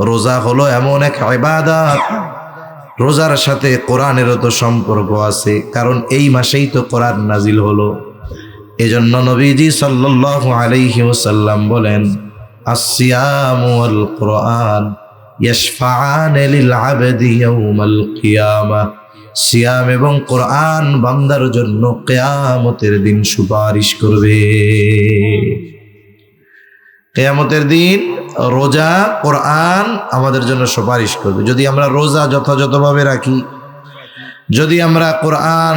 রোজা হলো এমন এক ইবাদত, রোজার সাথে কোরআনেরও তো সম্পর্ক আছে, কারণ এই মাসেই তো কোরআন নাজিল হলো। এজন্য নবীজি সাল্লাল্লাহু আলাইহি ওয়াসাল্লাম বলেন, আসসিয়ামু ওয়াল কোরআন ইয়াশফাআন লিল আবদি ইয়াউমাল কিয়ামা। সিয়াম এবং কোরআন বান্দার জন্য কিয়ামতের দিন সুপারিশ করবে। কিয়ামতের দিন রোজা, কোরআন আমাদের জন্য সুপারিশ করবে। যদি আমরা রোজা যথাযথভাবে রাখি, যদি আমরা কোরআন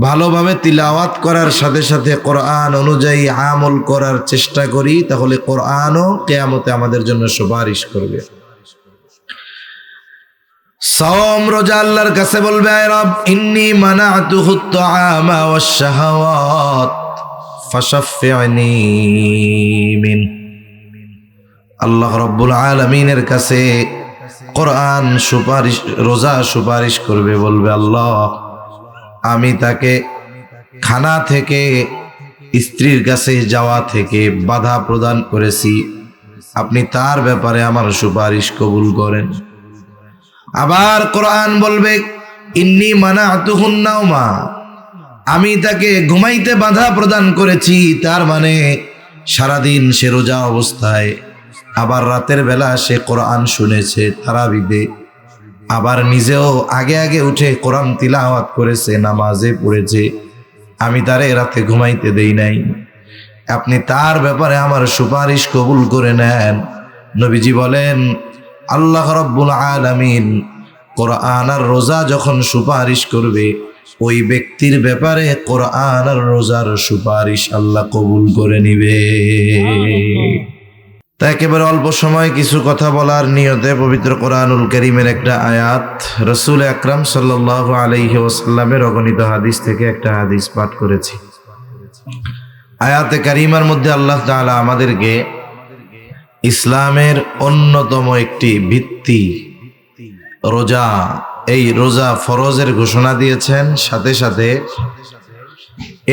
ভালোভাবে তিলাওয়াত করার সাথে সাথে কোরআন অনুযায়ী আমল করার চেষ্টা করি, তাহলে কোরআনও কিয়ামতে আমাদের জন্য সুপারিশ করবে। সাওম, রোজা আল্লাহর কাছে বলবে, আয় রব, ইন্নী মানাতুহুত তাআমা ওয়াশ শাহাওয়াত ফাশাফি'নি মিন। আল্লাহ রাব্বুল আলামিনের কাছে কোরআন সুপারিশ, রোজা সুপারিশ করবে, বলবে, আল্লাহ, আমি তাকে খানা থেকে, স্ত্রীর কাছে যাওয়া থেকে বাধা প্রদান করেছি, আপনি তার ব্যাপারে আমার সুপারিশ কবুল করেন। আবার কোরআন বলবে, ইন্নী মানাতুহুন নাওমা, আমি তাকে ঘুমাইতে বাধা প্রদান করেছি, তার মানে সারাদিন সে রোজা অবস্থায়, আবার রাতের বেলা সে কোরআন শুনেছে তারাবিতে, আবার নিজেও আগে আগে উঠে কোরআন তিলাওয়াত করেছে, নামাজে পড়েছে, আমি তারে রাতে ঘুমাইতে দেই নাই, আপনি তার ব্যাপারে আমার সুপারিশ কবুল করে নেন। নবীজি বলেন, আল্লাহ রাব্বুল আলামিন কোরআন আর রোজা যখন সুপারিশ করবে, ওই ব্যক্তির ব্যাপারে কোরআন আর রোজার সুপারিশ আল্লাহ কবুল করে নিবে। তা একেবারে অল্প সময় কিছু কথা বলার নিয়তে পবিত্র কোরআনুল কারীমের একটা আয়াত, রাসূল আকরাম সাল্লাল্লাহু আলাইহি ওয়াসাল্লামের অগণিত হাদিস থেকে একটা হাদিস পাঠ করেছি। আয়াতে কারীমার মধ্যে আল্লাহ তাআলা আমাদেরকে ইসলামের অন্যতম একটি ভিত্তি রোজা, এই রোজা ফরজের ঘোষণা দিয়েছেন। সাথে সাথে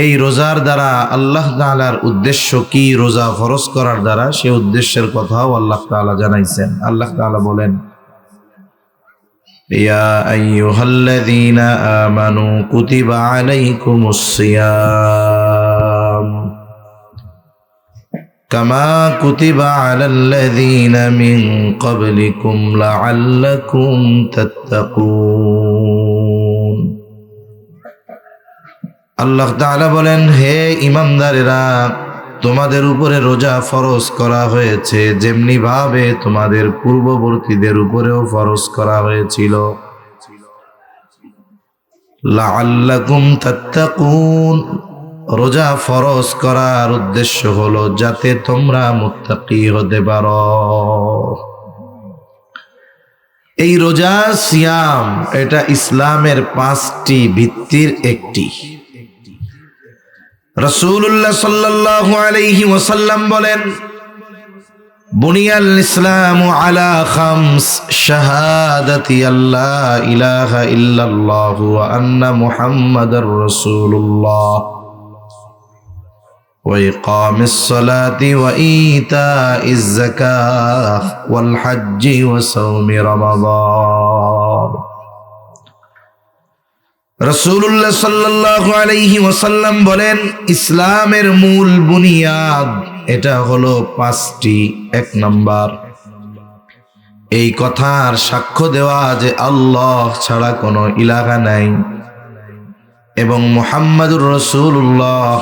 এই রোজার দ্বারা আল্লাহ তাআলার উদ্দেশ্য কি, রোজা ফরজ করার দ্বারা সে উদ্দেশ্যের কথাও আল্লাহ তাআলা জানাইছেন। আল্লাহ তাআলা বলেন, ইয়া আইয়ুহাল্লাযীনা আমানু কুতিবা আলাইকুমুস সিয়াম কামা কুতিবা আলাল্লাযীনা মিন ক্বাবলিকুম লাআল্লাকুম তাত্তাকুন। আল্লাহ তাআলা বলেন, হে ঈমানদারেরা, তোমাদের উপরে রোজা ফরজ করা হয়েছে যেমনি ভাবে তোমাদের পূর্ববর্তীদের উপরেও ফরজ করা হয়েছিল। লাআল্লাকুম তাত্তাকুন, রোজা ফরজ করার উদ্দেশ্য হলো যাতে তোমরা মুত্তাকি হতে পারো। এই রোজা, সিয়াম, এটা ইসলামের 5টি ভিত্তির একটি। রাসূলুল্লাহ সাল্লাল্লাহু আলাইহি ওয়াসাল্লাম বলেন, বুনিয়াল ইসলামু আলা খামস, শাহাদাতি আল্লা ইলাহা ইল্লাল্লাহু ওয়া আন্না মুহাম্মাদার রাসূলুল্লাহ ওয়া ইকামিস সালাতি ওয়া ইতাইজ যাকাহ ওয়াল হজ্জি ওয়া সাওমি রমাদান। রাসূলুল্লাহ সাল্লাল্লাহু আলাইহি ওয়াসাল্লাম বলেন, ইসলামের মূল বুনিয়াদ এটা হলো 5টি। 1 নাম্বার, এই কথার সাক্ষ্য দেওয়া যে আল্লাহ ছাড়া কোনো ইলাহা নাই এবং মুহাম্মাদুর রাসূলুল্লাহ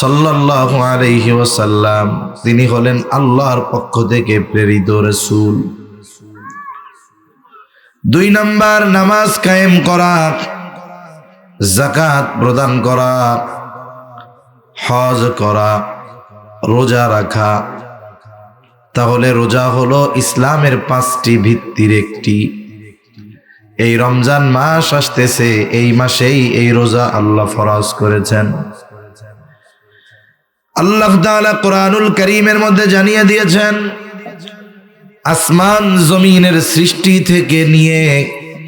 সাল্লাল্লাহু আলাইহি ওয়াসাল্লাম তিনি হলেন আল্লাহর পক্ষ থেকে প্রেরিত রাসূল। 2 নাম্বার, নামাজ কায়েম করা, যাকাত প্রদান করা, হজ করা, রোজা রাখা। তাহলে রোজা হলো ইসলামের 5টি ভিত্তির একটি। এই রমজান মাস আসতেছে, এই মাসেই এই রোজা আল্লাহ ফরজ করেছেন। আল্লাহ তাআলা কোরআনুল কারীমের মধ্যে জানিয়ে দিয়েছেন, আসমান জমিনের সৃষ্টি থেকে নিয়ে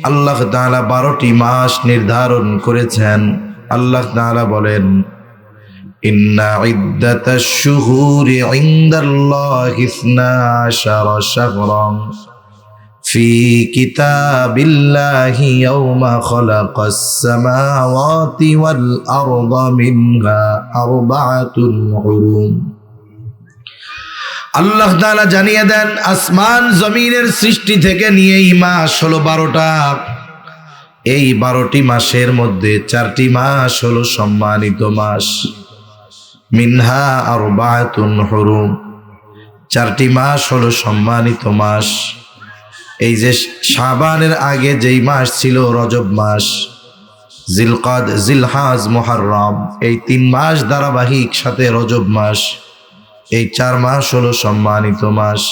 আল্লাহ তাআলা 12টি মাস নির্ধারণ করেছেন। আল্লাহ তাআলা বলেন, ইন্না ইদ্দাতাশ শুহুরি ইনদাল্লাহি 12 শাহরান ফি কিতাবিল্লাহি ইয়াওমা খালাকাস সামাওয়াতি ওয়াল আরদা মিনহা আরবাআতুন হুরুম। আল্লাহ তাআলা জানিয়ে দেন, আসমান জমিনের সৃষ্টি থেকে নিয়ে এই মাস হলো 12টা। এই 12টি মাসের মধ্যে 4টি মাস হলো সম্মানিত মাস। মিনহা আরবাআতুন হুরুম, 4টি মাস হলো সম্মানিত মাস। এই যে শাবানের আগে যেই মাস ছিল রজব মাস, জিলকাদ, জিলহাজ, মুহররম, এই 3 মাস ধারাবাহিক, সাথে রজব মাস, এই 4 মাস হলো সম্মানিত মাস।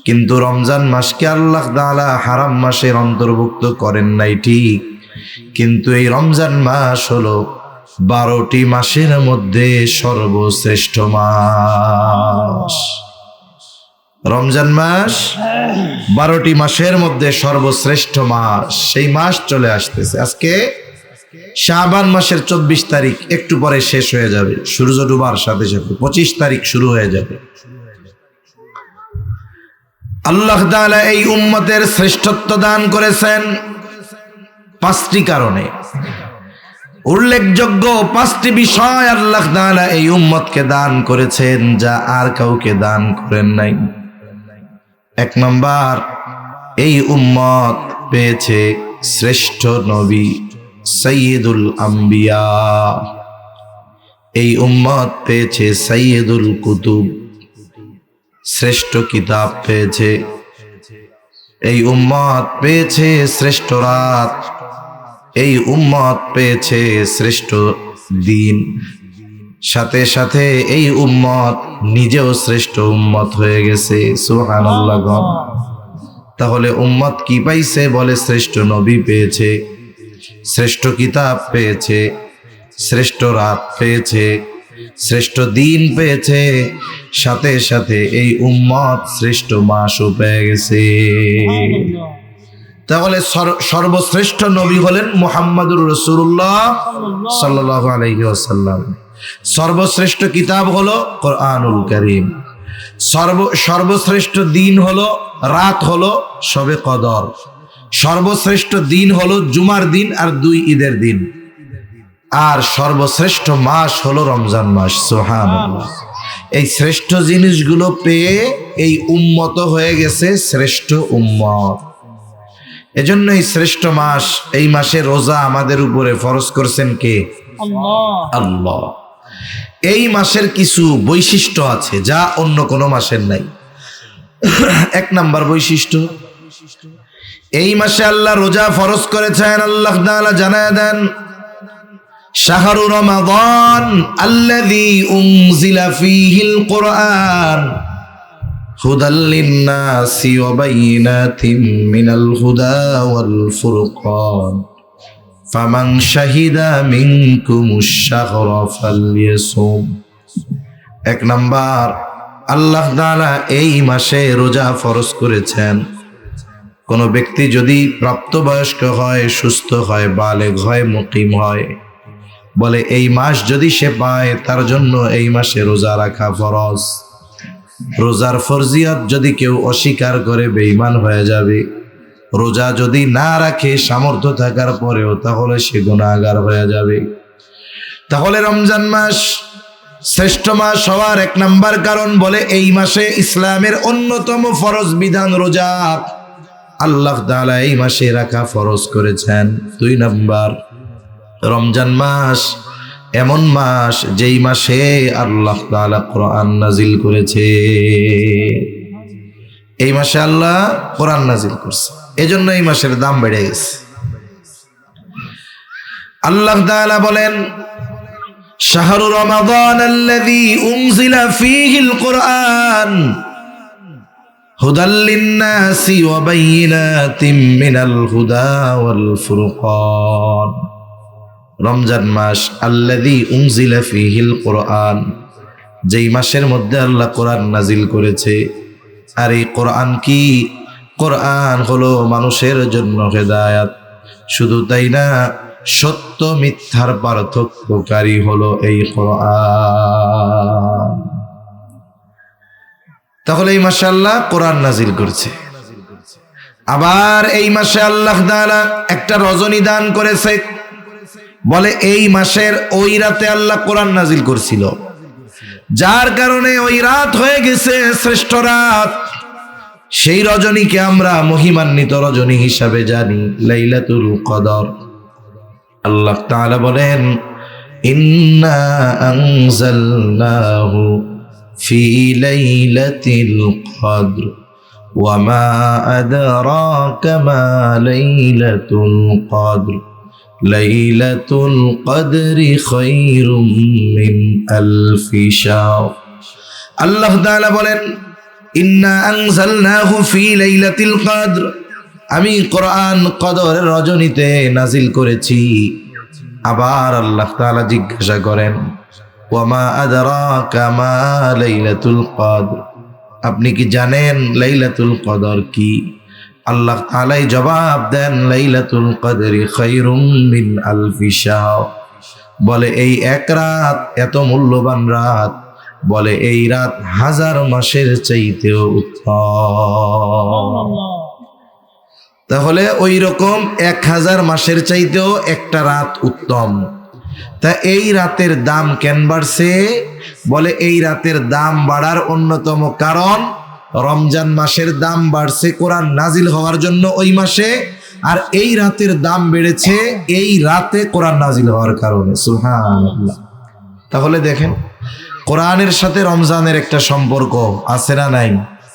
কিন্তু রমজান মাসকে আল্লাহ তাআলা হারাম মাসের অন্তর্ভুক্ত করেন নাই ঠিক, কিন্তু এই রমজান মাস হলো 12টি মাসের মধ্যে সর্বশ্রেষ্ঠ মাস। রমজান মাস 12টি মাসের মধ্যে সর্বশ্রেষ্ঠ মাস। সেই মাস চলে আসতেছে। আজকে শাবান মাসের 24 তারিখ, একটু পরে শেষ হয়ে যাবে, সূর্য ডুবার সাথে সাথে 25 তারিখ শুরু হয়ে যাবে। আল্লাহ তাআলা এই উম্মতের শ্রেষ্ঠত্ব দান করেছেন 5টি কারণে। উল্লেখযোগ্য 5টি বিষয় আল্লাহ তাআলা এই উম্মতকে দান করেছেন, যা আর কাউকে দান করেন নাই। 1 নাম্বার, এই উম্মত পেয়েছে শ্রেষ্ঠ নবী, সাইয়্যিদুল আম্বিয়া। এই উম্মত পেয়েছে সাইয়্যিদুল কুতুব, শ্রেষ্ঠ কিতাব পেয়েছে। এই উম্মত পেয়েছে শ্রেষ্ঠ রাত। এই উম্মত পেয়েছে শ্রেষ্ঠ দিন। সাথে সাথে এই উম্মত নিজেও শ্রেষ্ঠ উম্মত হয়ে গেছে। সুবহানাল্লাহ। তাহলে উম্মত কি পাইছে? বলে শ্রেষ্ঠ নবী পেয়েছে, শ্রেষ্ঠ কিতাব পেয়েছে, শ্রেষ্ঠ রাত পেয়েছে, শ্রেষ্ঠ দিন পেয়েছে, সাথে সাথে এই উম্মত শ্রেষ্ঠ মাসও পেয়ে গেছে। তাহলে সর্বশ্রেষ্ঠ নবী হলেন মুহাম্মাদুর রাসূলুল্লাহ সাল্লাল্লাহু আলাইহি ওয়াসাল্লাম। সর্বশ্রেষ্ঠ কিতাব হলো কোরআনুল কারীম। সর্বশ্রেষ্ঠ দিন হলো, রাত হলো শবে কদর। সর্বশ্রেষ্ঠ দিন হলো জুমার দিন আর 2 ঈদের দিন। আর সর্বশ্রেষ্ঠ মাস হলো রমজান মাস। সুবহানাল্লাহ। এই শ্রেষ্ঠ জিনিসগুলো পেয়ে এই উম্মত হয়ে গেছে শ্রেষ্ঠ উম্মত। এজন্য এই শ্রেষ্ঠ মাস, এই মাসে রোজা আমাদের উপরে ফরজ করছেন কে? আল্লাহ। এই মাসের কিছু বৈশিষ্ট্য আছে যা অন্য কোনো মাসের নাই। 1 নাম্বার বৈশিষ্ট্য, এই মাসে আল্লাহ রোজা ফরজ করেছেন। আল্লাহ তাআলা জানায় দেন, শাহরু রমাদান আল্লাযী উনজিলা ফীহিল কুরআন হুদাল লিন-নাসি ওয়া বাইয়িনাতিন মিনাল হুদা ওয়াল ফুরকান ফামান শাহিদা মিনকুমুশ শাহরা ফালইয়াসুম। 1 নাম্বার, আল্লাহ তাআলা এই মাসে রোজা ফরজ করেছেন। কোনো ব্যক্তি যদি প্রাপ্তবয়স্ক হয়, সুস্থ হয়, বালেগ হয়, মুকিম হয়, বলে এই মাস যদি সে পায় তার জন্য এই মাসে রোজা রাখা ফরজ। রোজার ফরজিয়ত যদি কেউ অস্বীকার করে বেঈমান হয়ে যাবে। রোজা যদি না রাখে সামর্থ্য থাকার পরেও, তাহলে সে গুনাহগার হয়ে যাবে। তাহলে রমজান মাস শ্রেষ্ঠ মাস হওয়ার 1 নাম্বার কারণ, বলে এই মাসে ইসলামের অন্যতম ফরজ বিধান রোজা আল্লাহ তাআলা এই মাসে রাখা ফরজ করেছেন। 2 নাম্বার, রমজান মাস এমন মাস যেই মাসে আল্লাহ তাআলা কোরআন নাজিল করেছে। এই মাসে আল্লাহ কোরআন নাজিল করছে, এজন্য এই মাসের দাম বেড়ে গেছে। আল্লাহ তাআলা বলেন, শাহরু রমাদান আল্লাযী উনজিলা ফীহিল কুরআন হুদাল লিন-নাসি ওয়া বাইয়িনাতিন মিনাল হুদা ওয়াল ফুরকান। রমজান মাস আল্লাযী উনজিলা ফীহিল কুরআন, যেই মাসের মধ্যে আল্লাহ কোরআন নাজিল করেছে। আর এই কোরআন কি? কোরআন হলো মানুষের জন্য হেদায়েত। শুধু তাই না, সত্য মিথ্যার পার্থক্যকারী হলো এই কোরআন। তাহলে এই মাসে আল্লাহ কোরআন নাজিল করছে। আবার এই মাসে আল্লাহ তাআলা একটা রজনী দান করেছে, বলে এই মাসের ওই রাতে আল্লাহ কোরআন নাজিল করছিল, যার কারণে ওই রাত হয়ে গেছে শ্রেষ্ঠ রাত। সেই রজনীকে আমরা মহিমান্বিত রজনী হিসাবে জানি, লাইলাতুল কদর। আল্লাহ তাআলা বলেন, ইন্না আনজালনাহু ফি লাইলাতিল কদর ওয়া মা আদরাকা মা লাইলাতুল কদর লাইলাতুল কদরি খায়রুম মিন আলফি শাহর। আল্লাহ তাআলা বলেন, ইন্না আনজালনাহু ফি লাইলাতিল কদর, আমি কোরআন কদরের রজনীতে নাজিল করেছি। আবার আল্লাহ তাআলা জিজ্ঞাসা করেন, ওয়া মা আদরাকা মা লাইলাতুল কদর, আপনি কি জানেন লাইলাতুল কদর কি? আল্লাহ তাআলাই জবাব দেন, লাইলাতুল কদরি খায়রুম মিন আলফি শাহর। বলে এই এক রাত এত মূল্যবান রাত, বলে এই রাত 1000 মাসের চাইতেও উত্তম। তাহলে ওই রকম 1000 মাসের চাইতেও একটা রাত উত্তম। তা এই রাতের দাম কেন বাড়ছে? বলে এই রাতের দাম বাড়ার অন্যতম কারণ রমজান মাসের দাম বাড়ছে কোরআন নাজিল হওয়ার জন্য ওই মাসে, আর এই রাতের দাম বেড়েছে এই রাতে কোরআন নাজিল হওয়ার কারণে। সুবহানাল্লাহ। তাহলে দেখেন, কোরআনের সাথে রমজানের একটা সম্পর্ক আছে না নাই?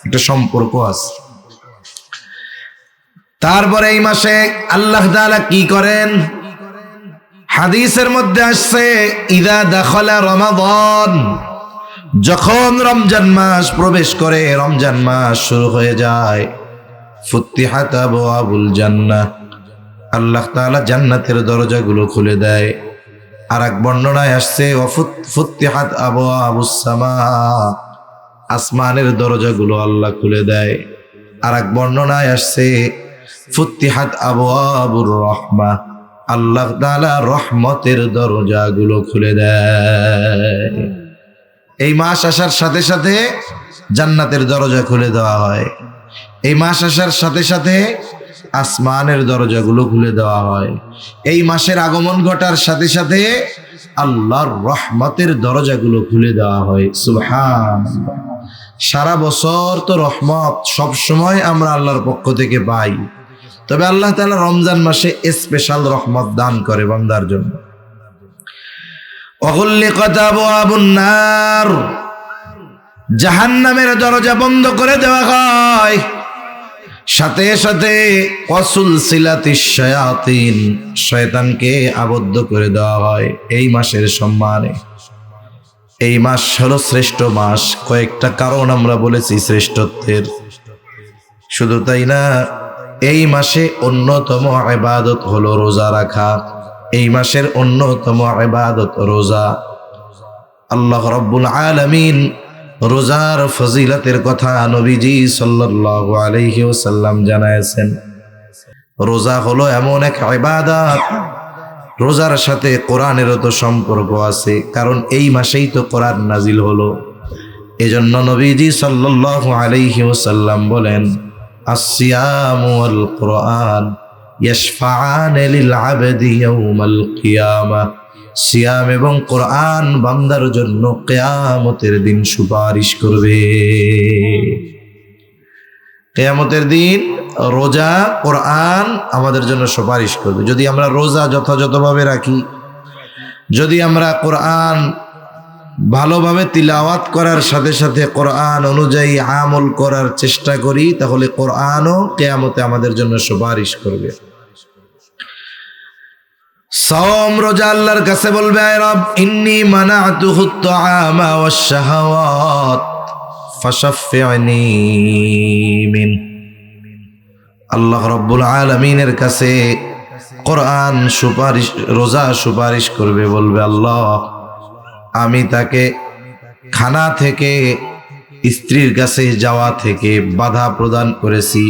একটা সম্পর্ক আছে। তারপরে এই মাসে আল্লাহ তাআলা কি করেন? হাদিসের মধ্যে আসছে, ইদা দাখালা রমাদান, যখন রমজান মাস প্রবেশ করে, রমজান মাস শুরু হয়ে যায়, ফুতিহাত আবওয়াবুল জান্নাহ, আল্লাহ তাআলা জান্নাতের দরজাগুলো খুলে দেয়। আর এক বর্ণনায় আসছে, ফুতিহাত আবওয়াবুস সামা, আসমানের দরজাগুলো আল্লাহ খুলে দেয়। আর এক বর্ণনায় আসছে, ফুতিহাত আবওয়াবুর রাহমা, আল্লাহ তাআলা রহমতের দরজাগুলো খুলে দেয়। এই মাস আসার সাথে সাথে জান্নাতের দরজা খুলে দেওয়া হয়। এই মাস আসার সাথে সাথে আসমানের দরজাগুলো খুলে দেওয়া হয়। এই মাসের আগমন ঘটার সাথে সাথে আল্লাহর রহমতের দরজাগুলো খুলে দেওয়া হয়। সুবহানাল্লাহ। সারা বছর তো রহমত সব সময় আমরা আল্লাহর পক্ষ থেকে পাই, তবে আল্লাহ তাআলা রমজান মাসে স্পেশাল রহমত দান করে বান্দার জন্য। ওয়াগুল্লিকাত আবওয়াবুন নার, জাহান্নামের দরজা বন্ধ করে দেওয়া হয়। সাথে সাথে ওয়াসুলসিলাতিশ শায়াতিন, শয়তানকে আবদ্ধ করে দেওয়া হয় এই মাসের সম্মানে। এই মাস হলো শ্রেষ্ঠ মাস। কয়েকটা কারণ আমরা বলেছি শ্রেষ্ঠত্বের। শুধু তাই না, এই মাসে অন্যতম ইবাদত হলো রোজা রাখা। এই মাসের অন্যতম ইবাদত রোজা। আল্লাহ রাব্বুল আলামিন রোজার ফজিলতের কথা নবীজি সাল্লাল্লাহু আলাইহি ওয়াসাল্লাম জানায়েছেন। রোজা হলো এমন এক ইবাদত, রোজার সাথে কোরআনেরও তো সম্পর্ক আছে, কারণ এই মাসেই তো কোরআন নাজিল হলো। এজন্য নবীজি সাল্লাল্লাহু আলাইহি ওয়াসাল্লাম বলেন, আসসিয়ামু ওয়াল কোরআন ইয়াশফাআন লিল আবদি ইয়াউমাল কিয়ামাহ। সিয়াম এবং কোরআন বান্দার জন্য কিয়ামতের দিন সুপারিশ করবে। কিয়ামতের দিন রোজা, কোরআন আমাদের জন্য সুপারিশ করবে। যদি আমরা রোজা যথাযথভাবে রাখি, যদি আমরা কোরআন ভালোভাবে তিলাওয়াত করার সাথে সাথে কোরআন অনুযায়ী আমল করার চেষ্টা করি, তাহলে কোরআনও কিয়ামতে আমাদের জন্য সুপারিশ করবে। সাওম রোজা আল্লাহর কাছে বলবে, আয় রব, ইন্নী মানাতুহুত তাআমা ওয়াশ শাহাওয়াত ফাশাফি'নি মিন। আল্লাহ রাব্বুল আলামিনের কাছে কোরআন সুপারিশ, রোজা সুপারিশ করবে, বলবে, আল্লাহ, আমি তাকে খানা থেকে, স্ত্রীর কাছে যাওয়া থেকে বাধা প্রদান করেছি,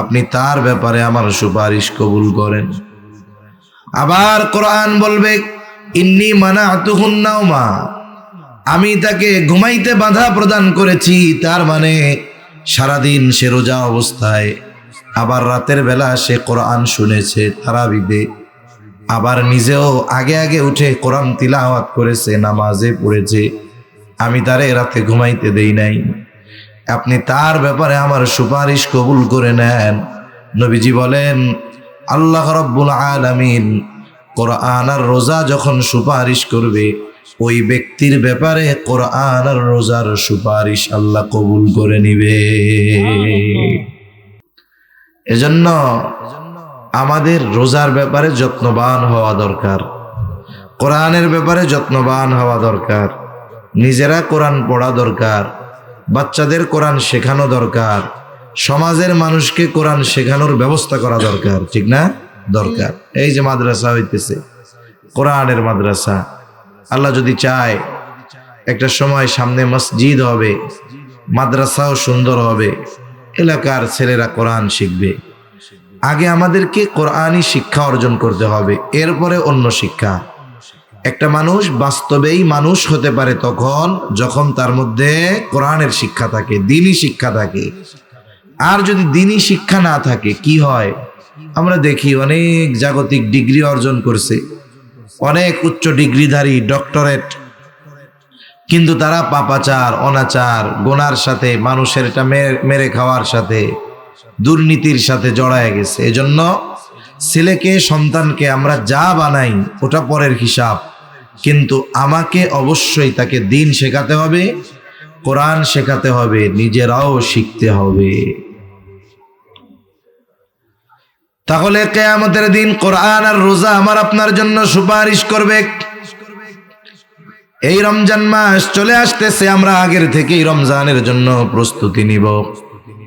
আপনি তার ব্যাপারে আমার সুপারিশ কবুল করেন। আবার কোরআন বলবে ইন্নী মানাতুহুন নাওমা, আমি তাকে ঘুমাইতে বাধা প্রদান করেছি। তার মানে সারাদিন সে রোজা অবস্থায়, আবার রাতের বেলা সে কোরআন শুনেছে তারাবিতে, আবার নিজেও আগে আগে উঠে কোরআন তিলাওয়াত করেছে, নামাজে পড়েছে। আমি তারে রাতে ঘুমাইতে দেই নাই। আপনি তার ব্যাপারে আমার সুপারিশ কবুল করে নেন। নবীজি বলেন আল্লাহ রাব্বুল আলামিন কোরআন আর রোজা যখন সুপারিশ করবে, ওই ব্যক্তির ব্যাপারে কোরআন আর রোজার সুপারিশ আল্লাহ কবুল করে নিবে। এজন্য আমাদের রোজার ব্যাপারে যত্নবান হওয়া দরকার, কোরআনের ব্যাপারে যত্নবান হওয়া দরকার, নিজেরা কোরআন পড়া দরকার, বাচ্চাদের কোরআন শেখানো দরকার, সমাজের মানুষকে কোরআন শেখানোর ব্যবস্থা করা দরকার, ঠিক না? দরকার। এই যে মাদ্রাসা হইতেছে, কোরআনের মাদ্রাসা, আল্লাহ যদি চায় একটা সময় সামনে মসজিদ হবে, মাদ্রাসাও সুন্দর হবে, এলাকার ছেলেরা কোরআন শিখবে। আগে আমাদেরকে কোরআনই শিক্ষা অর্জন করতে হবে, এরপরে অন্য শিক্ষা। একটা মানুষ বাস্তবেই মানুষ হতে পারে তখন যখন তার মধ্যে কোরআনের শিক্ষা থাকে, দ্বীনি শিক্ষা থাকে। আর যদি দ্বীনি শিক্ষা না থাকে কি হয়? আমরা দেখি অনেক জাগতিক ডিগ্রি অর্জন করছে, অনেক উচ্চ ডিগ্রিধারী, ডক্টরেট, কিন্তু তারা পাপাচার, অনাচার, গোনার সাথে, মানুষের এটা মেরে খাওয়ার সাথে, দুর্নীতির সাথে জড়ায় গেছে। এজন্য ছেলেকে, সন্তানকে আমরা যা বানাই ওটা পরের হিসাব, কিন্তু আমাকে অবশ্যই তাকে দিন শেখাতে হবে, কোরআন শেখাতে হবে, নিজেরাও শিখতে হবে। তাহলে কিয়ামতের দিন কোরআন আর রোজা আমার আপনার জন্য সুপারিশ করবে। এই রমজান মাস চলে আসতেছে, আমরা আগের থেকেই রমজানের জন্য প্রস্তুতি নিব।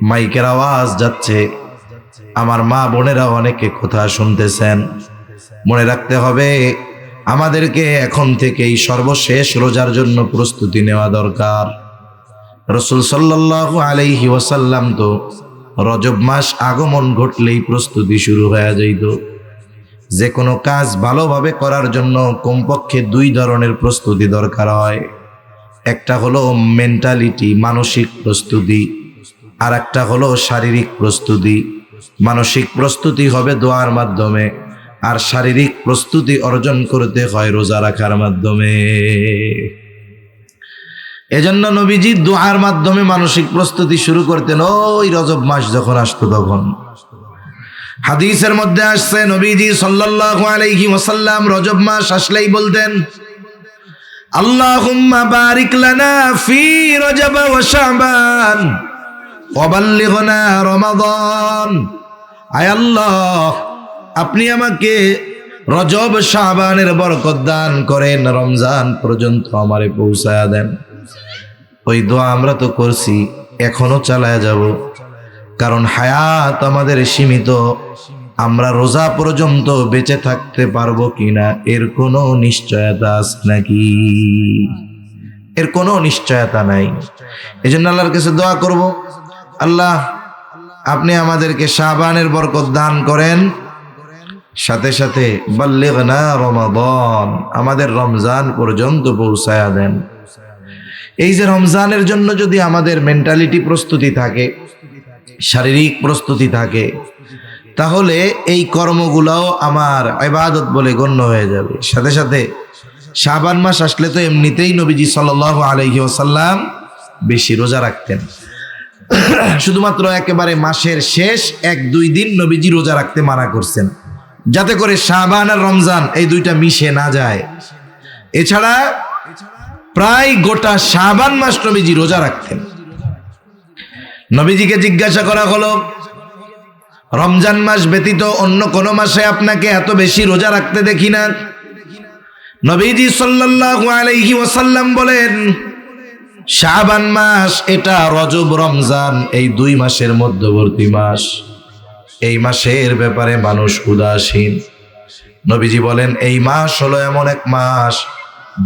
মাইকের আওয়াজ যাচ্ছে, আমার মা বোনেরা অনেকে কথা শুনতেছেন। মনে রাখতে হবে আমাদেরকে এখন থেকেই সর্বশেষ রোজার জন্য প্রস্তুতি নেওয়া দরকার। রাসূল সাল্লাল্লাহু আলাইহি ওয়াসাল্লাম তো রজব মাস আগমন ঘটলেই প্রস্তুতি শুরু হয়ে যাইত। যে কোনো কাজ ভালোভাবে করার জন্য কমপক্ষে 2 ধরনের প্রস্তুতি দরকার হয়। একটা হলো মেন্টালিটি, মানসিক প্রস্তুতি, আর একটা হলো শারীরিক প্রস্তুতি। মানসিক প্রস্তুতি হবে দোয়ার মাধ্যমে, আর শারীরিক প্রস্তুতি অর্জন করতে হয় রোজা রাখার মাধ্যমে। এজন্য নবীজি দোয়ার মাধ্যমে মানসিক প্রস্তুতি শুরু করতেন ওই রজব মাস যখন আসতো তখন। হাদিসের মধ্যে আসছে নবীজি সাল্লাল্লাহু আলাইহি ওয়াসাল্লাম রজব মাস আসলেই বলতেন আল্লাহুম্মা বারিক লানা ফি রজব ওয়া শাবান ওয়া বাল্লিগনা রমাদান। আয় আল্লাহ, আপনি আমাকে রজব শাবানের বরকত দান করেন, রমজান পর্যন্ত আমারে পৌঁছায়া দেন। ওই দোয়া আমরা তো করছি, এখনো চালায়া যাব, কারণ হায়াত আমাদের সীমিত। আমরা রোজা পর্যন্ত বেঁচে থাকতে পারবো কিনা এর কোনো নিশ্চয়তা আছে নাকি? এর কোনো নিশ্চয়তা নাই। এজন্য আল্লাহর কাছে দোয়া করব, আল্লাহ আপনি আমাদেরকে শাবানের বরকত দান করেন, সাথে সাথে বাল্লিগনা রমাদান, আমাদের রমজান পর্যন্ত পৌঁছায়া দেন। এই যে রমজানের জন্য যদি আমাদের মেন্টালিটি প্রস্তুতি থাকে, শারীরিক প্রস্তুতি থাকে, তাহলে এই কর্মগুলোও আমার ইবাদত বলে গণ্য হয়ে যাবে। সাথে সাথে শাবান মাস আসলে তো এমনিতেই নবীজি সাল্লাল্লাহু আলাইহি ওয়াসাল্লাম বেশি রোজা রাখতেন। শুধুমাত্র একেবারে মাসের শেষ 1-2 দিন নবীজি রোজা রাখতে মানা করছেন, যাতে করে শাবান আর রমজান এই দুইটা মিশে না যায়। এছাড়া প্রায় গোটা শাবান মাস নবীজি রোজা রাখতেন। নবীজিকে জিজ্ঞাসা করা হলো, রমজান মাস ব্যতীত অন্য কোন মাসে আপনাকে এত বেশি রোজা রাখতে দেখি না। নবীজি সাল্লাল্লাহু আলাইহি ওয়াসাল্লাম বলেন, শাবান মাস এটা রজব রমজান এই 2 মাসের মধ্যবর্তী মাস। এই মাসের ব্যাপারে মানুষ উদাসীন। নবীজি বলেন, এই মাস হলো এমন এক মাস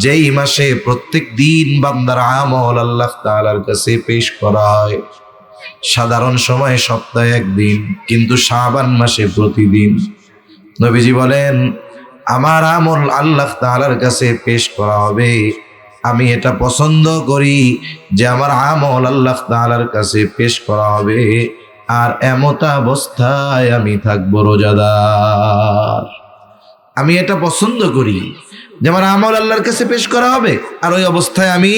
যেই মাসে প্রত্যেক দিন বান্দার আমল আল্লাহ তাআলার কাছে পেশ করা হয়। সাধারণ সময়ে সপ্তাহে 1 দিন, কিন্তু শাবান মাসে প্রতিদিন। নবীজি বলেন, আমার আমল আল্লাহ তাআলার কাছে পেশ করা হবে। আমি এটা পছন্দ করি যে আমার আমল আল্লাহ তাআলার কাছে পেশ করা হবে, আর এমত অবস্থায় আমি থাকবো রোজাদার। আমি এটা পছন্দ করি যে আমার আমল আল্লাহর কাছে পেশ করা হবে, আর ওই অবস্থায় আমি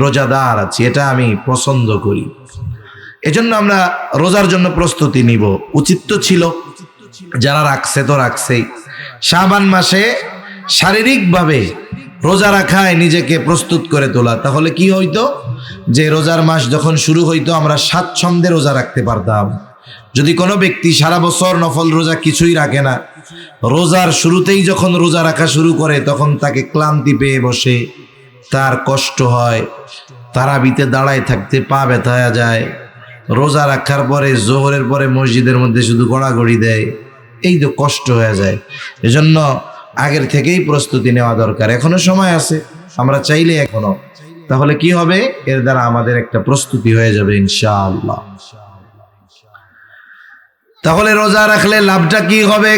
রোজাদার আছি, এটা আমি পছন্দ করি। এজন্য আমরা রোজার জন্য প্রস্তুতি নিব। উচিত তো ছিল, যারা রাখছে তো রাখছেই, শাবান মাসে শারীরিকভাবে রোজা রাখায় নিজেকে প্রস্তুত করে তোলা। তাহলে কি হইতো, যে রোজার মাস যখন শুরু হইতো আমরা স্বাচ্ছন্দ্যে রোজা রাখতে পারতাম। যদি কোনো ব্যক্তি সারা বছর নফল রোজা কিছুই রাখে না, রোজার শুরুতেই যখন রোজা রাখা শুরু করে তখন তাকে ক্লান্তি পেয়ে বসে, তার কষ্ট হয়, তারাবিতে দাঁড়ায় থাকতে পা ব্যথা যায়, রোজা রাখার পরে জোহরের পরে মসজিদের মধ্যে শুধু গড়াগড়ি দেয়, এই তো কষ্ট হয়ে যায়। এজন্য আগের থেকেই প্রস্তুতি নেওয়া দরকার। এখনো সময় আছে, আমরা চাইলে এখনো, তাহলে কি হবে, এর দ্বারা আমাদের একটা প্রস্তুতি হয়ে যাবে ইনশাআল্লাহ। তাহলে রোজা রাখলে লাভটা কি হবে?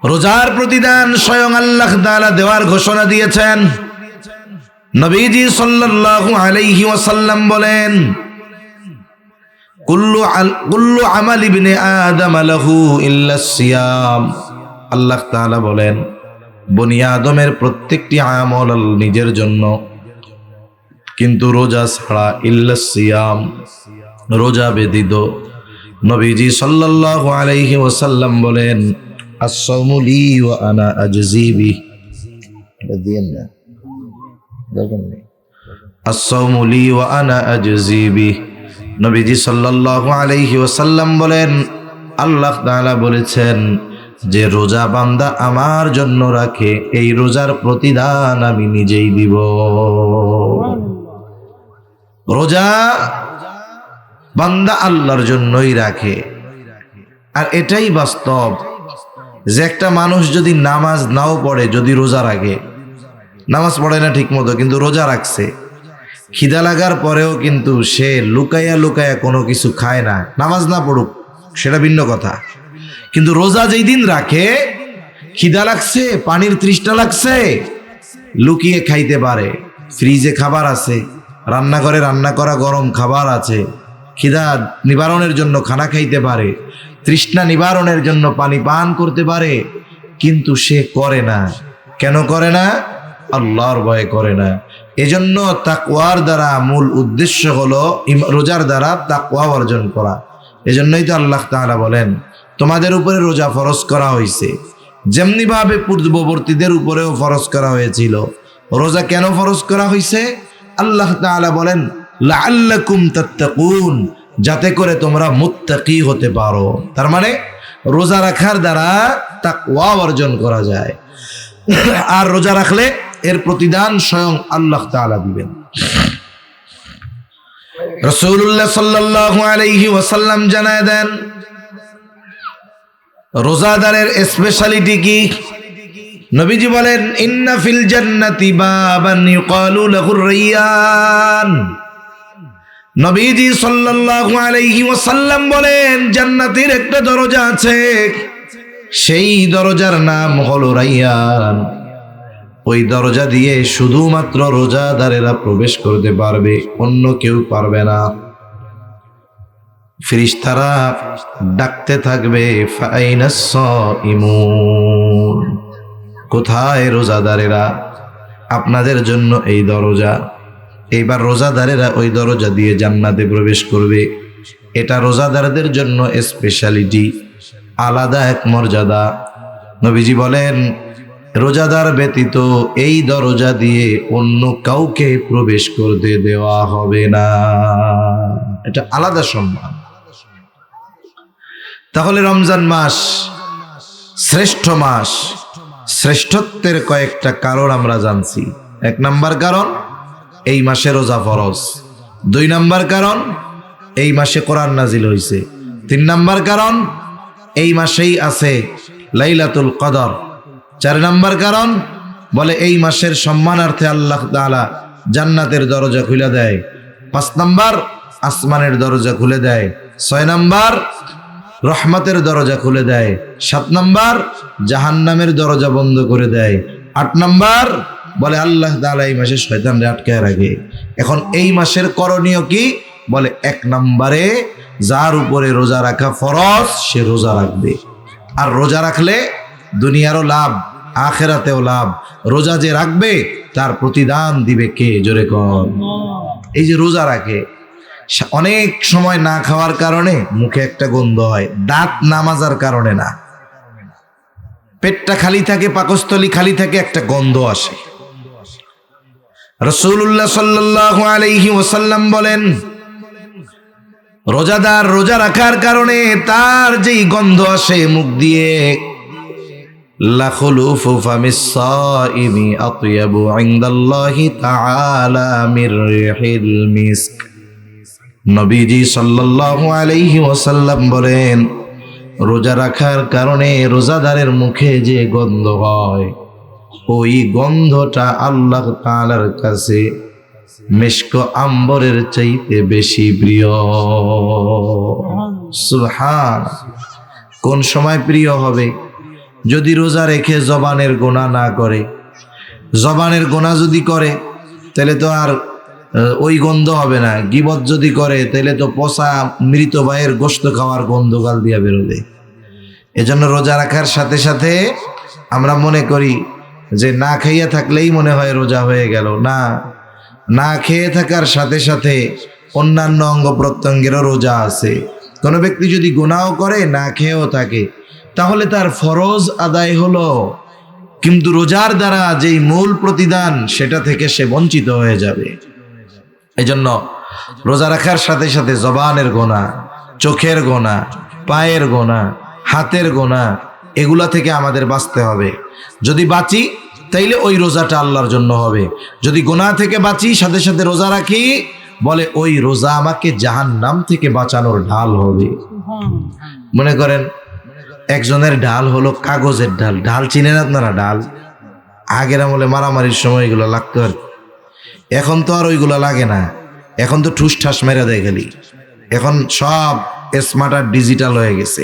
রোজার প্রতিদান স্বয়ং আল্লাহ তাআলা দেওয়ার ঘোষণা দিয়েছেন। নবীজি সাল্লাল্লাহু আলাইহি ওয়াসাল্লাম বলেন, কুল্লু আমাল ইবনে আদম লাহু ইল্লা সিয়াম। আল্লাহ তাআলা বলেন, বনি আদমের প্রত্যেকটি আমল নিজের জন্য, কিন্তু রোজা ছাড়া, ইল্লা সিয়াম, রোজা ব্যতীত। নবীজি সাল্লাল্লাহু আলাইহি ওয়াসাল্লাম বলেন, আস-সাওমু লি ওয়া আনা আজজি বিহি। আস-সাওমু লি ওয়া আনা আজজি বিহি। নবীজি সাল্লাল্লাহু আলাইহি ওয়াসাল্লাম বলেন, আল্লাহ তাআলা বলেছেন যে রোজা বান্দা আমার জন্য রাখে, এই রোজার প্রতিদান আমি নিজেই দিব। রোজা বান্দা আল্লাহর জন্যই রাখে। আর এটাই বাস্তব যে একটা মানুষ যদি নামাজ নাও পড়ে, যদি রোজা রাখে, নামাজ পড়ে না ঠিক মতো কিন্তু রোজা রাখছে, খিদা লাগার পরেও কিন্তু সে লুকাইয়া লুকাইয়া কোনো কিছু খায় না, নামাজ না পড়ুক সেটা ভিন্ন কথা, কিন্তু রোজা যেই দিন রাখে, খিদা লাগছে, পানির তৃষ্ণা লাগছে, লুকিয়ে খাইতে পারে। ফ্রিজে খাবার আছে, রান্নাঘরে রান্না করা গরম খাবার আছে, খিদা নিবারণের জন্য খানা খাইতে পারে, তৃষ্ণা নিবারণের জন্য পানি পান করতে পারে, কিন্তু সে করে না। কেন করে না? আল্লাহর ভয়ে করে না। এজন্য তাকওয়ার দ্বারা মূল উদ্দেশ্য হলো রোজার দ্বারা তাকওয়া অর্জন করা। এজন্যই তো আল্লাহ তাআলা বলেন, তোমাদের উপরে রোজা ফরজ করা হয়েছে, যেমনি ভাবে পূর্ববর্তীদের উপরেও ফরজ করা হয়েছিল। রোজা কেন ফরজ করা হয়েছে? আল্লাহ তাআলা বলেন, লাআল্লাকুম তাত্তাকুন, যাতে করে তোমরা মুত্তাকি হতে পারো। তার মানে রোজা রাখার দ্বারা তাকওয়া অর্জন করা যায়, আর রোজা রাখলে এর প্রতিদান স্বয়ং আল্লাহ তাআলা দিবেন। রাসূলুল্লাহ সাল্লাল্লাহু আলাইহি ওয়াসাল্লাম জানায় দেন, রোজাদারের স্পেশালিটি কি? নবীজি বলেন, ইন্না ফিল জান্নাতি বাবান ইউকালু লাহুর রায়্যান। নবীজি সাল্লাল্লাহু আলাইহি ওয়াসাল্লাম বলেন, জান্নাতের একটা দরজা আছে, সেই দরজার নাম হলো রায়্যান। ওই দরজা দিয়ে শুধুমাত্র রোজাদারেরা প্রবেশ করতে পারবে, অন্য কেউ পারবে না। ফেরেশতারা ডাকতে থাকবে, ফাইনাস সাইমুন, কোথায় রোজাদারেরা? আপনাদের জন্য এই দরজা। এইবার রোজাদারেরা ওই দরজা দিয়ে জান্নাতে প্রবেশ করবে। এটা রোজাদারদের জন্য স্পেশালিটি, আলাদা এক মর্যাদা। নবীজি বলেন, রোজাদার ব্যতীত এই দরজা দিয়ে অন্য কাউকে প্রবেশ করতে দেওয়া হবে না। এটা আলাদা সম্মান। তাহলে রমজান মাস শ্রেষ্ঠ মাস। শ্রেষ্ঠত্বের কয়েকটা কারণ আমরা জানছি। 1 নাম্বার কারণ, এই মাসে রোজা ফরজ। 2 নাম্বার কারণ, এই মাসে কোরআন নাজিল হয়েছে। 3 নাম্বার কারণ, এই মাসেই আছে লাইলাতুল কদর। 4 নাম্বার কারণ, বলে এই মাসের সম্মানার্থে আল্লাহ তাআলা জান্নাতের দরজা খুলে দেয়। 5 নাম্বার, আসমানের দরজা খুলে দেয়। 6 নাম্বার, রহমতের দরজা খুলে দেয়। 7 নাম্বার জাহান্নামের দরজা বন্ধ করে দেয়। 8 নাম্বার বলে আল্লাহ তাআলা এই মাসে শয়তানরে আটকায় রাখে। এখন এই মাসের করণীয় কি? বলে 1 নম্বরে যার উপরে রোজা রাখা ফরজ সে রোজা রাখবে। আর রোজা রাখলে দুনিয়ারও লাভ, আখেরাতেও লাভ। রোজা যে রাখবে তার প্রতিদান দিবে কে? জোরে কর। এই যে রোজা রাখে, অনেক সময় না খাওয়ার কারণে মুখে একটা গন্ধ হয়, দাঁত না মাজার কারণে না, পেটটা খালি থাকে, পাকস্থলী খালি থাকে, একটা গন্ধ আসে। রাসূলুল্লাহ সাল্লাল্লাহু আলাইহি ওয়াসাল্লাম বলেন, রোজাদার রোজা রাখার কারণে তার যেই গন্ধ আসে মুখ দিয়ে, লা খুলুফু ফামিস সাইমি আতয়াবু ইনদাল্লাহি তাআলা মির রিহিল মিস্ক। নবীজি সাল্লাল্লাহু আলাইহি ওয়াসাল্লাম বলেন, রোজা রাখার কারণে রোজাদারের মুখে যে গন্ধ হয়, ওই গন্ধটা আল্লাহ তাআলার কাছে মিশক আম্বরের চাইতে বেশি প্রিয়। সুবহান। কোন সময় প্রিয় হবে? যদি রোজা রেখে জবানের গুনাহ না করে। জবানের গুনাহ যদি করে তাহলে তো আর ওই গন্ধ হবে না। গীবত যদি করে তাহলে তো পচা মৃত ভাইয়ের গোশত খাওয়ার গন্ধ গাল দিয়া বেরোবে। এজন্য রোজা রাখার সাথে সাথে আমরা মনে করি যে না খাইয়া থাকলেই মনে হয় রোজা হয়ে গেল। না, না খেয়ে থাকার সাথে সাথে অন্যান্য অঙ্গ প্রত্যঙ্গেরও রোজা আছে। কোনো ব্যক্তি যদি গুনাহ করে না খেয়েও থাকে তাহলে তার ফরজ আদায় হলো, কিন্তু রোজার দ্বারা যেই মূল প্রতিদান সেটা থেকে সে বঞ্চিত হয়ে যাবে। এজন্য রোজা রাখার সাথে সাথে জবানের গুনাহ, চোখের গুনাহ, পায়ের গুনাহ, হাতের গুনাহ, এগুলা থেকে আমাদের বাঁচতে হবে। যদি বাঁচি তাইলে ওই রোজাটা আল্লাহর জন্য হবে। যদি গুনাহ থেকে বাঁচি সাথে সাথে রোজা রাখি, বলে ওই রোজা আমাকে জাহান্নাম থেকে বাঁচানোর ঢাল হবে। মনে করেন একজনের ঢাল হলো কাগজের ঢাল। ঢাল চিনেন আপনারা? ঢাল আগের আমলে মারামারির সময় এগুলো লাগতো আর, এখন তো আর ওইগুলো লাগে না। এখন তো ঠুস ঠাস মেরে দেয় খালি। এখন সব স্মার্ট আর ডিজিটাল হয়ে গেছে।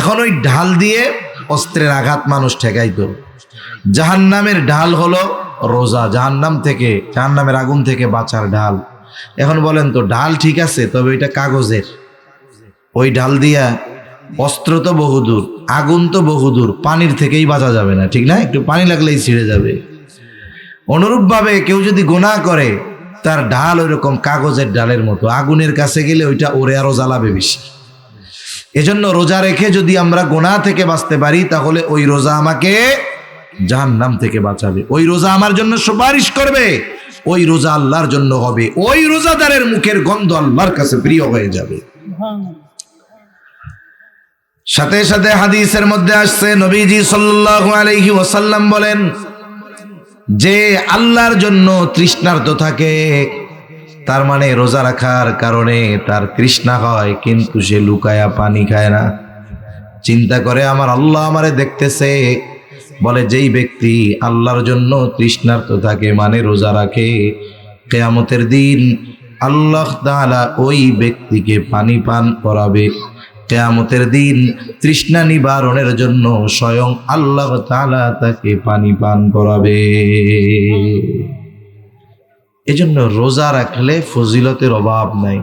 এখন ওই ঢাল দিয়ে অস্ত্রের আঘাত মানুষ ঠেকাইতো। জাহান্নামের ঢাল হলো রোজা, জাহান্নামের আগুন থেকে বাঁচার ঢাল। এখন বলেন তো ঢাল ঠিক আছে, তবে ওইটা কাগজের। ওই ঢাল দিয়া অস্ত্র তো বহুদূর, আগুন তো বহুদূর, পানির থেকেই বাঁচা যাবে না, ঠিক না? একটু পানি লাগলেই ছিঁড়ে যাবে। অনুরূপভাবে কেউ যদি গুনাহ করে তার ঢাল ওইরকম কাগজের ঢালের মতো, আগুনের কাছে গেলে ওইটা ওরে আরো জ্বালাবে বেশি। এজন্য রোজা রেখে যদি আমরা গুনাহ থেকে বাঁচতে পারি তাহলে ওই রোজা আমাকে জাহান্নাম থেকে বাঁচাবে। ওই রোজা আমার জন্য সুপারিশ করবে, ওই রোজা আল্লাহর জন্য হবে, ওই রোজাদারের মুখের গন্ধ আল্লাহর কাছে প্রিয় হয়ে যাবে। সাথে সাথে হাদিসের মধ্যে আসছে, নবীজি সাল্লাল্লাহু আলাইহি ওয়াসাল্লাম বলেন, যে আল্লাহর জন্য তৃষ্ণার্ত থাকে তার মানে রোজা রাখার কারণে তার তৃষ্ণা হয়, কিন্তু সে লুকায়া পানি খায় না। চিন্তা করে আমার আল্লাহ আমারে দেখতেছে। বলে যেই ব্যক্তি আল্লাহর জন্য তৃষ্ণার্ত থাকে মানে রোজা রাখে, কিয়ামতের দিন আল্লাহ তাআলা ওই ব্যক্তিকে পানি পান করাবে। কিয়ামতের দিন তৃষ্ণা নিবারণের জন্য স্বয়ং আল্লাহ তাআলা তাকে পানি পান করাবে। এজন্য রোজা রাখলে ফজিলতের অভাব নাই।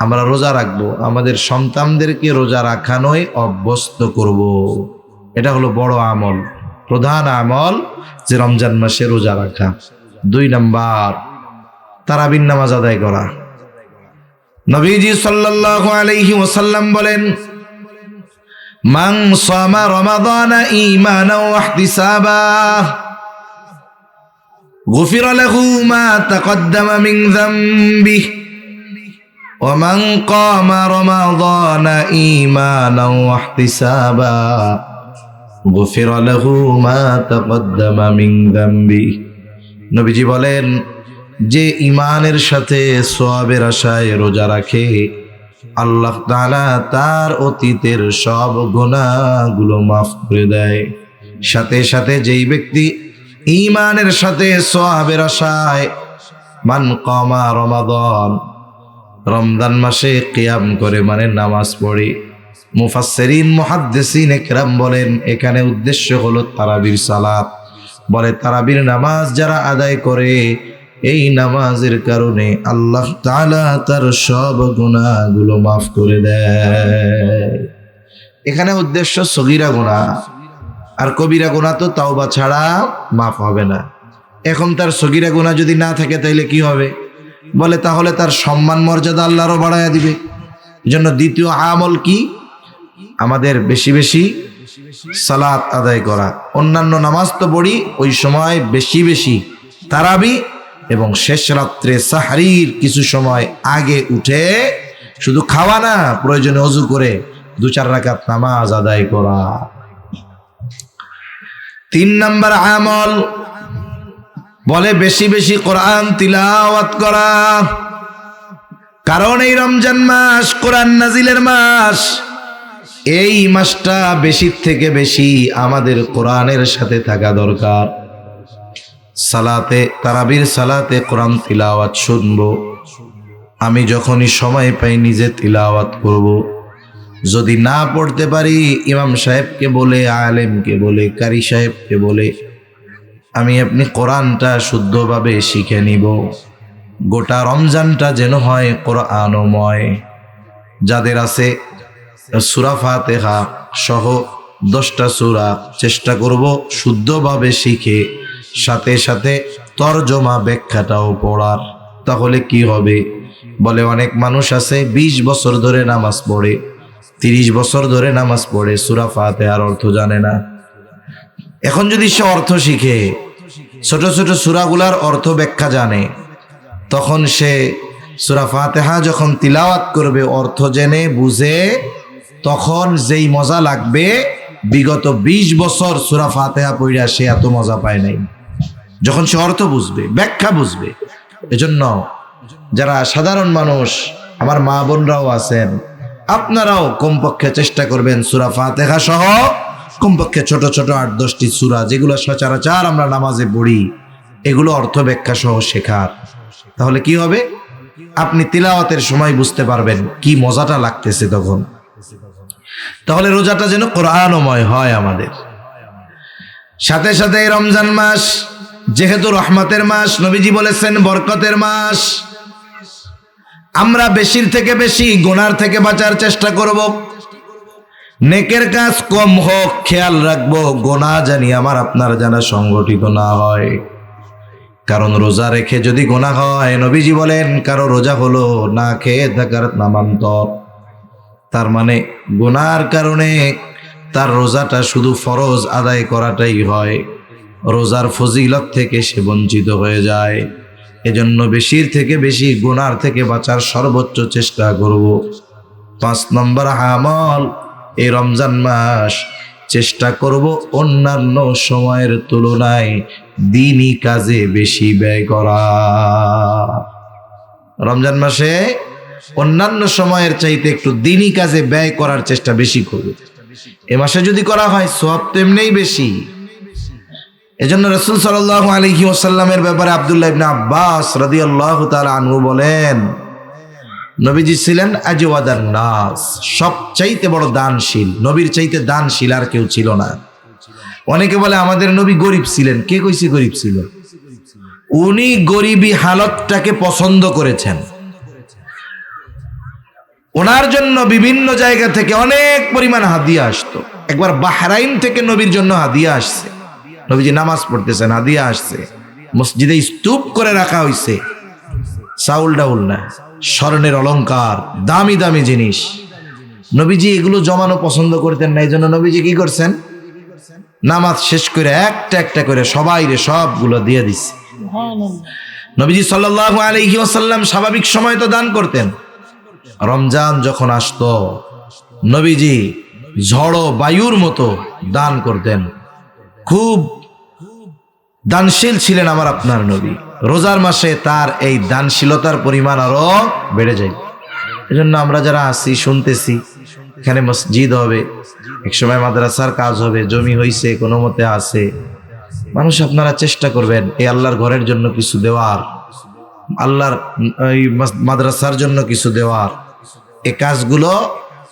আমরা রোজা রাখবো, আমাদের সন্তানদেরকে রোজা রাখানোয় অভ্যস্ত করব। এটা হলো বড় আমল, প্রধান আমল, যে রমজান মাসে রোজা রাখা। 2 নাম্বার তারাবির নামাজ আদায় করা। নবীজি সাল্লাল্লাহু আলাইহি ওয়াসাল্লাম বলেন, মান সামা রমাদানা ঈমানাও ওয়া ইহতিসাবা গুফিরা লাহু মা তাকদ্দামা মিন যামবিহি ওয়া মান কামা রমাদানা ঈমানাও ওয়া ইহতিসাবা গুফিরা লাহু মা তাকদ্দামা মিন যামবিহি। নবীজি বলেন, যে ঈমানের সাথে সওয়াবের আশায় রোজা রাখে, আল্লাহ তাআলা তার অতীতের সব গুনাহগুলো মাফ করে দেয়। সাথে সাথে যেই ব্যক্তি ঈমানের সাথে সওয়াবের আশায় মান কামা রমাদান, রমজান মাসে কিয়াম করে মানে নামাজ পড়ে, মুফাসসিরিন মুহাদ্দিসিন ইকরাম বলেন এখানে উদ্দেশ্য হলো তারাবির সালাত। বলে তারাবির নামাজ যারা আদায় করে এই নামাজের কারণে আল্লাহ তাআলা তার সব গুনাহগুলো মাফ করে দেয়। এখানে উদ্দেশ্য সগীরা গুনাহ, আর কবিরা গুনাহ তো তাওবা ছাড়া মাফ হবে না। এখন তার সগীরা গুনাহ যদি না থাকে তাইলে কি হবে? বলে তাহলে তার সম্মান মর্যাদা আল্লাহ আরো বাড়ায়া দিবে। এজন্য দ্বিতীয় আমল কি? আমাদের বেশি বেশি সালাত আদায় করা। অন্যান্য নামাজ তো পড়ি, ওই সময় বেশি বেশি তারাবি এবং শেষ রাত্রে সাহরির কিছু সময় আগে উঠে শুধু খাওয়া না, প্রয়োজনে ওযু করে 2-4 রাকাত নামাজ আদায় করা। 3 নম্বর আমল বলে বেশি বেশি কোরআন তিলাওয়াত করা। কারণ এই রমজান মাস কোরআন নাজিলের মাস। এই মাসটা বেশি থেকে বেশি আমাদের কোরআনের সাথে থাকা দরকার। সালাতে তারাবির সালাতে কোরআন তিলাওয়াত শুনবো। আমি যখনই সময় পাই নিজে তিলাওয়াত করব। যদি না পড়তে পারি ইমাম সাহেবকে বলে, আলেমকে বলে, কারি সাহেবকে বলে আপনি কোরআনটা শুদ্ধভাবে শিখে নিব। গোটা রমজানটা যেন হয় কোরআনময়। যাদের আছে সূরা ফাতিহা সহ 10টা সূরা চেষ্টা করব শুদ্ধভাবে শিখে সাথে সাথে তরজমা ব্যাখ্যাটাও পড়ার। তাহলে কি হবে? বলে অনেক মানুষ আছে 20 বছর ধরে নামাজ পড়ে, 30 বছর ধরে নামাজ পড়ে, সূরা ফাতিহার অর্থ জানে না। এখন যদি সে অর্থ শিখে, ছোট ছোট সূরাগুলার অর্থ ব্যাখ্যা জানে, তখন সে সূরা ফাতিহা যখন তিলাওয়াত করবে অর্থ জেনে বুঝে, তখন যেই মজা লাগবে বিগত 20 বছর সূরা ফাতিহা পড়া সে এত মজা পায় নাই, যখন সে অর্থ বুঝবে, ব্যাখ্যা বুঝবে। এজন্য যারা সাধারণ মানুষ, আমার মা বোনরাও আছেন, আপনারাও কমপক্ষে চেষ্টা করবেন সূরা ফাতিহা সহ কমপক্ষে ছোট ছোট 8-10টি সূরা যেগুলো সচরাচর আমরা নামাজে পড়ি, এগুলো অর্থ ব্যাখ্যা সহ শেখার। তাহলে কি হবে? আপনি তিলাওয়াতের সময় বুঝতে পারবেন কি মজাটা লাগতেছে তখন। তাহলে রোজাটা যেন কোরআনময় হয় আমাদের। সাথে সাথে রমজান মাস যেহেতু রহমতের মাস, নবীজি বলেছেন বরকতের মাস। আমরা বেশির থেকে বেশি গুনার থেকে বাঁচার চেষ্টা করব। নেকের কাজ কম হোক, খেয়াল রাখবো গুনাহ জানি আমার আপনার জানা সংগঠিত না হয়। কারণ রোজা রেখে যদি গুনাহ হয়, নবীজি বলেন কারো রোজা হলো না খেয়ে থাকার নামান্তর। তার মানে গুনার কারণে তার রোজাটা শুধু ফরজ আদায় করাটাই হয়, রোজার ফজিলত থেকে সে বঞ্চিত হয়ে যায়। এজন্য বেশির থেকে বেশি গুনার থেকে বাঁচার সর্বোচ্চ চেষ্টা করব। 5 নম্বর আমল এই রমজান মাস চেষ্টা করব অন্যান্য সময়ের তুলনায় দ্বীনি কাজে বেশি ব্যয় করা। রমজান মাসে অন্যান্য সময়ের চাইতে একটু দ্বীনি কাজে ব্যয় করার চেষ্টা বেশি করব। এ মাসে যদি করা হয় সওয়াব তেমনিই বেশি। এজন্য রাসূল সাল্লাল্লাহু আলাইহি ওয়াসাল্লামের ব্যাপারে আব্দুল্লাহ ইবনে আব্বাস রাদিয়াল্লাহু তাআলা আনহু বলেন, নবীজি ছিলেন আজওয়াদান নাস, সবচাইতে বড় দানশীল। নবীর চাইতে দানশীল আর কেউ ছিল না। অনেকে বলে আমাদের নবী গরিব ছিলেন। কে কইছে গরিব ছিল? উনি গরিবী হালতটাকে পছন্দ করেছেন। ওনার জন্য বিভিন্ন জায়গা থেকে অনেক পরিমাণ হাদিয়া আসতো। একবার বাহরাইন থেকে নবীর জন্য হাদিয়া আসছে। নবীজি নামাজ পড়তেছেন, হাদিয়া আসছে। মসজিদে স্তূপ করে রাখা হয়েছে, চাউল ডাউল না, স্বর্ণের অলংকার, দামি দামি জিনিস। নবীজি এগুলো জমানো পছন্দ করতেন না। এই জন্য নবীজি কি করছেন? নামাজ শেষ করে একটা একটা করে সবাইরে সবগুলো দিয়ে দিচ্ছে। নবীজি সাল্লাল্লাহু আলাইহি ওয়াসাল্লাম স্বাভাবিক সময় তো দান করতেন। রমজান যখন আসতো নবীজি ঝড়ো বায়ুর মতো দান করতেন। খুব দানশীল ছিলেন আমার আপনার নবী। রোজার মাসে তার এই দানশীলতার পরিমাণ আরো বেড়ে যায়। এজন্য আমরা যারা আছি শুনতেছি, এখানে মসজিদ হবে, একসময় মাদ্রাসার কাজ হবে, জমি হইছে কোনো মতে আছে। মানুষ আপনারা চেষ্টা করবেন এই আল্লাহর ঘরের জন্য কিছু দেওয়ার, আল্লাহর এই মাদ্রাসার জন্য কিছু দেওয়ার। এই কাজগুলো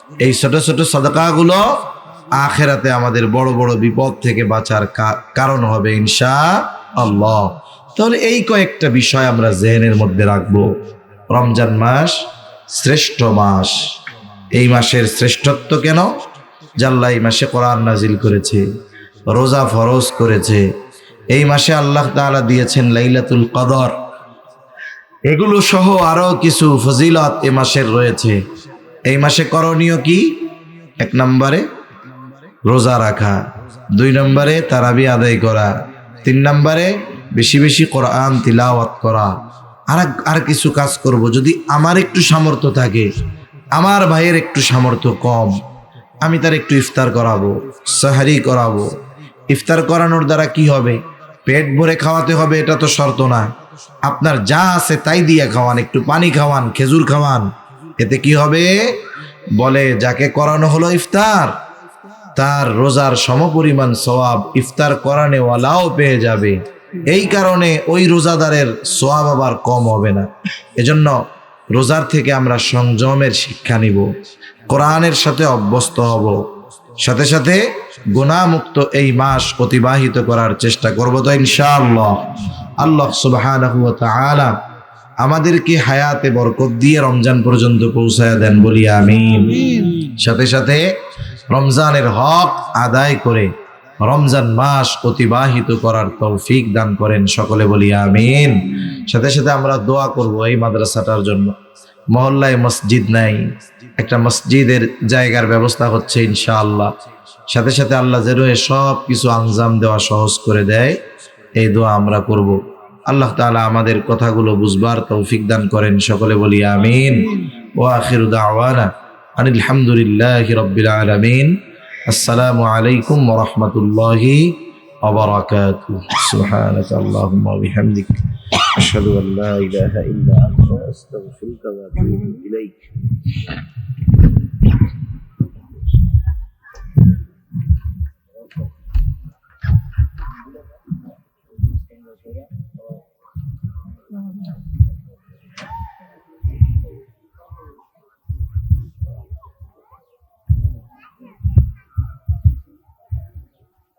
এই ছোট ছোট সাদাকাগুলো আখিরাতে আমাদের বড় বড় বিপদ থেকে বাঁচার কারণ হবে ইনশাআল্লাহ। তাহলে এই কয়েকটা বিষয় আমরা জেহেনের মধ্যে রাখবো। রমজান মাস শ্রেষ্ঠ মাস। এই মাসের শ্রেষ্ঠত্ব কেন? আল্লাহ এই মাসে কোরআন নাজিল করেছে, রোজা ফরজ করেছে। এই মাসে আল্লাহ তাআলা দিয়েছেন লাইলাতুল কদর। এগুলো সহ আরো কিছু ফজিলত এ মাসের রয়েছে। এই মাসে করণীয় কি? 1 নম্বরে রোজা রাখা, 2 নম্বরে তারাবি আদায় করা, 3 নম্বরে বেশি বেশি কোরআন তিলাওয়াত করা। আর কিছু কাজ করব যদি আমার একটু সামর্থ্য থাকে। আমার ভাইয়ের একটু সামর্থ্য কম, আমি তার একটু ইফতার করাবো, সাহারি করাবো। ইফতার করানোর দ্বারা কি হবে? পেট ভরে খাওয়াতে হবে এটা তো শর্ত না। আপনার যা আছে তাই দিয়ে খাওয়ান, একটু পানি খাওয়ান, খেজুর খাওয়ান। এতে কি হবে? বলে যাকে করানো হলো ইফতার, তার রোজার সমপরিমাণ সওয়াব ইফতার করানেওয়ালাও পেয়ে যাবে। এই কারণে ওই রোজাদারের সওয়াব আবার কম হবে না। এজন্য রোজার থেকে আমরা সংযমের শিক্ষা নিব, কোরআনের সাথে অভ্যস্ত হব, সাথে সাথে গুনাহমুক্ত এই মাস অতিবাহিত করার চেষ্টা করব তো ইনশাআল্লাহ। আল্লাহ সুবহানাহু ওয়া তাআলা আমাদেরকে হায়াতে বরকত দিয়ে রমজান পর্যন্ত পৌঁছায়া দেন, বলি আমিন। সাথে সাথে রমজানের হক আদায় করে রমজান মাস অতিবাহিত করার তৌফিক দান করেন, সকলে বলি আমিন। সাথে সাথে আমরা দোয়া করব এই মাদ্রাসাটার জন্য। মহল্লায় মসজিদ নাই, একটা মসজিদের জায়গার ব্যবস্থা হচ্ছে ইনশাআল্লাহ। সাথে সাথে আল্লাহ যেন সব কিছু আঞ্জাম দেওয়া সহজ করে দেয়, এই দোয়া আমরা করব। আল্লাহ তাআলা আমাদের কথাগুলো বুঝবার তৌফিক দান করেন, সকলে বলি আমিন। ওয়া আখিরু দাওয়ানা আনিল হামদুলিল্লাহি রাব্বিল আলামিন। আসসালামু আলাইকুম ওয়া রাহমাতুল্লাহি ওয়া বারাকাতুহু। সুবহানাকা আল্লাহুম্মা ওয়া বিহামদিক আশহাদু আল লা ইলাহা ইল্লা আনতা আস্তাগফিরুকা ওয়া আতুবু ইলাইক।